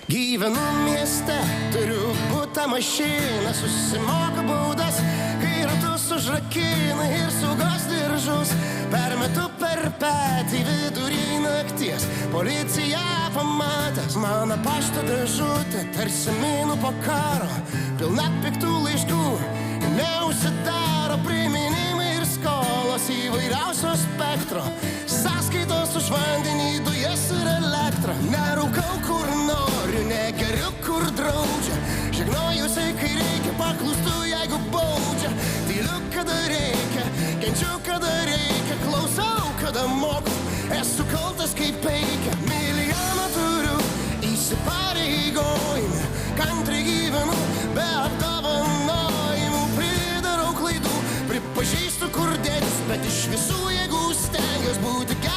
Gyvenu mieste, turiu butą mašiną, susimoku baudas, kai ratus užrakina ir saugos diržus. Permetu per petį vidurį nakties, policija pamatęs mano pašto dėžutę, tarsi minų po karo, pilna piktų laiškų, neužsidaro priminimai ir skolos įvairiausio spektro, sąskaitos už vandenį, dujas ir elektrą. Nerūkau kur noriu, negeriu kur draudžia, žegnojusi kai reikia, paklūstu jeigu baudžia, tyliu kada reikia, kenčiu kada reikia, klausau kada moku, esu kaltas kaip reikia. Milijoną turiu įsipareigojimų, kantriai gyvenu be apdovanojimų, pridarau klaidų, pripažįstu kur dėtis, bet iš visų jėgų stengiuos būti geras.